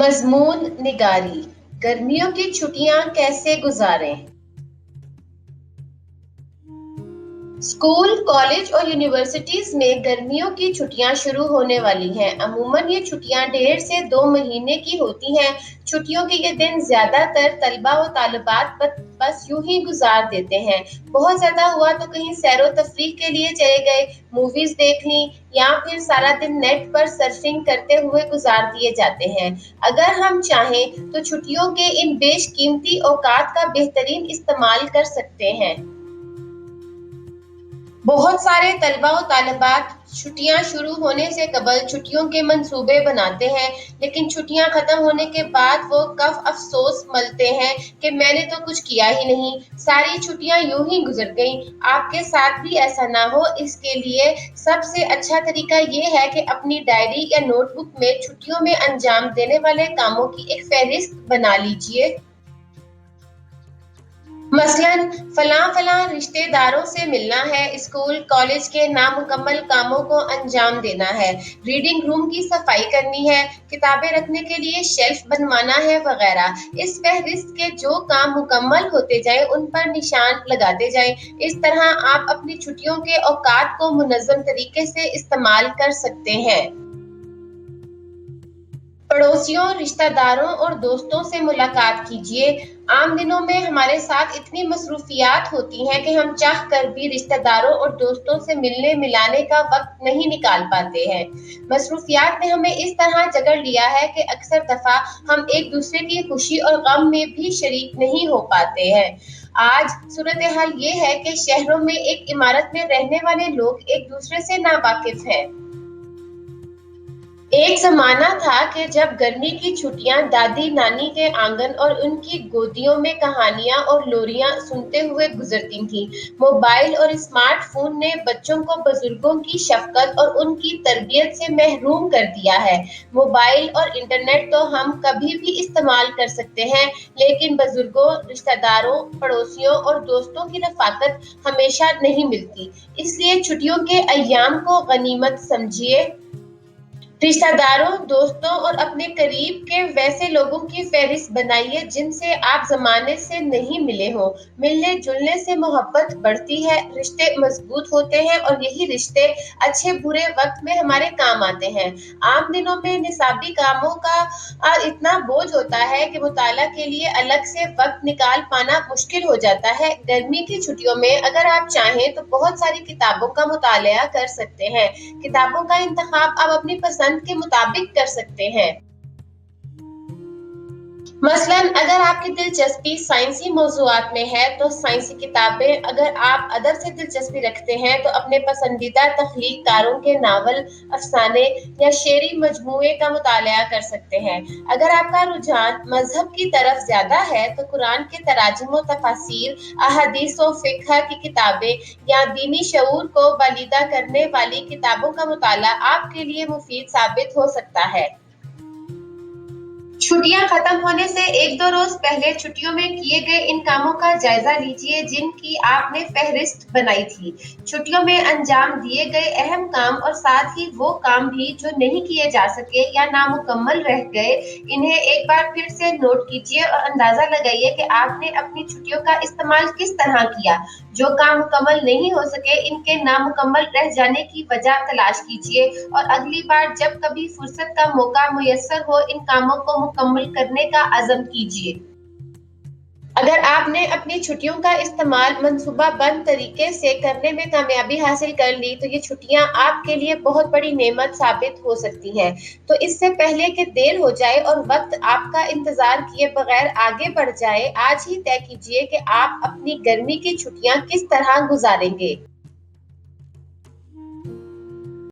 मजमून निगारी। गर्मियों की छुट्टियां कैसे गुजारें। स्कूल, कॉलेज और यूनिवर्सिटीज में गर्मियों की छुट्टियां शुरू होने वाली हैं। अमूमन ये छुट्टियां 1.5 से 2 महीने की होती हैं। छुट्टियों के ये दिन ज्यादातर तलबा और तालिबात बस यूं ही गुजार देते हैं। बहुत ज्यादा हुआ तो कहीं सैरो तफरीह के लिए चले गए, मूवीज देख ली या फिर सारा दिन नेट पर सर्फिंग करते हुए गुजार दिए जाते हैं। अगर हम चाहें तो छुट्टियों के इन बेशकीमती औकात का बेहतरीन इस्तेमाल कर सकते हैं। बहुत सारे तलबा और तालिबात छुट्टियां शुरू होने से कबल छुट्टियों के मंसूबे बनाते हैं, लेकिन छुट्टियां खत्म होने के बाद वो कब अफसोस मलते हैं कि मैंने तो कुछ किया ही नहीं, सारी छुट्टियां यूं ही गुजर गईं। आपके साथ भी ऐसा ना हो, इसके लिए सबसे अच्छा तरीका ये है कि अपनी डायरी या नोटबुक में छुट्टियों में अंजाम देने वाले कामों की एक फहरिस्त बना लीजिए। मसलन फलां रिश्तेदारों से मिलना है, स्कूल कॉलेज के नामुकम्मल कामों को अंजाम देना है, रीडिंग रूम की सफाई करनी है, किताबें रखने के लिए शेल्फ बनवाना है वगैरह। इस फहरिस्त के जो काम मुकम्मल होते जाएं उन पर निशान लगाते जाएं। इस तरह आप अपनी छुट्टियों के औकात को मुनज़्ज़म तरीके से इस्तेमाल कर सकते हैं। पड़ोसियों, रिश्तेदारों और दोस्तों से मुलाकात कीजिए। आम दिनों में हमारे साथ इतनी मसरूफियात होती हैं कि हम चाह कर भी रिश्तेदारों और दोस्तों से मिलने मिलाने का वक्त नहीं निकाल पाते हैं। मसरूफियात ने हमें इस तरह जकड़ लिया है कि अक्सर दफा हम एक दूसरे की खुशी और गम में भी शरीक नहीं हो पाते हैं। आज सूरत हाल ये है कि शहरों में एक इमारत में रहने वाले लोग एक दूसरे से नावाकिफ हैं। एक जमाना था कि जब गर्मी की छुट्टियां दादी नानी के आंगन और उनकी गोदियों में कहानियां और लोरियां सुनते हुए गुजरती थीं। मोबाइल और स्मार्टफोन ने बच्चों को बुजुर्गों की शफकत और उनकी तरबियत से महरूम कर दिया है। मोबाइल और इंटरनेट तो हम कभी भी इस्तेमाल कर सकते हैं, लेकिन बुजुर्गों, रिश्तेदारों, पड़ोसियों और दोस्तों की रफाकत हमेशा नहीं मिलती। इसलिए छुट्टियों के अय्याम को गनीमत समझिए। रिश्तेदारों, दोस्तों और अपने करीब के वैसे लोगों की फहरिस्त बनाइए जिनसे आप जमाने से नहीं मिले हों। मिलने जुलने से मोहब्बत बढ़ती है, रिश्ते मजबूत होते हैं और यही रिश्ते अच्छे बुरे वक्त में हमारे काम आते हैं। आम दिनों में निसाबी कामों का इतना बोझ होता है कि मुताला के लिए अलग से वक्त निकाल पाना मुश्किल हो जाता है। गर्मी की छुट्टियों में अगर आप चाहें तो बहुत सारी किताबों का मुताला कर सकते हैं। किताबों का इंतखाब आप अपनी पसंद के मुताबिक कर सकते हैं। मसलन अगर आपकी दिलचस्पी साइंसी मौज़ूआत में है तो साइंसी किताबें, अगर आप अदब से दिलचस्पी रखते हैं तो अपने पसंदीदा तख्लीक़कारों के नावल, अफसाने या शेरी मजमूए का मुताला कर सकते हैं। अगर आपका रुझान मजहब की तरफ ज्यादा है तो कुरान के तराजुम व तफासीर, अहादीस व फ़िक़्ह की किताबें या दीनी शऊर को बालिदा करने वाली किताबों का मुताला आपके लिए मुफीद साबित हो सकता है। छुट्टियां खत्म होने से 1-2 रोज पहले छुट्टियों में किए गए इन कामों का जायजा लीजिए जिनकी आपने फहरिस्त बनाई थी। छुट्टियों में अंजाम दिए गए अहम काम और साथ ही वो काम भी जो नहीं किए जा सके या नामुकम्मल रह गए, इन्हें एक बार फिर से नोट कीजिए और अंदाजा लगाइए कि आपने अपनी छुट्टियों का इस्तेमाल किस तरह किया। जो काम मुकम्मल नहीं हो सके, इनके नामुकम्मल रह जाने की वजह तलाश कीजिए और अगली बार जब कभी फुर्सत का मौका मुयस्सर हो, इन कामों को मुकम्मल करने का अज़म कीजिए। अगर आपने अपनी छुट्टियों का इस्तेमाल मंसूबाबंद तरीके से करने में कामयाबी हासिल कर ली तो ये छुट्टियां आपके लिए बहुत बड़ी नेमत साबित हो सकती हैं। तो इससे पहले कि देर हो जाए और वक्त आपका इंतजार किए बगैर आगे बढ़ जाए, आज ही तय कीजिए कि आप अपनी गर्मी की छुट्टियां किस तरह गुजारेंगे।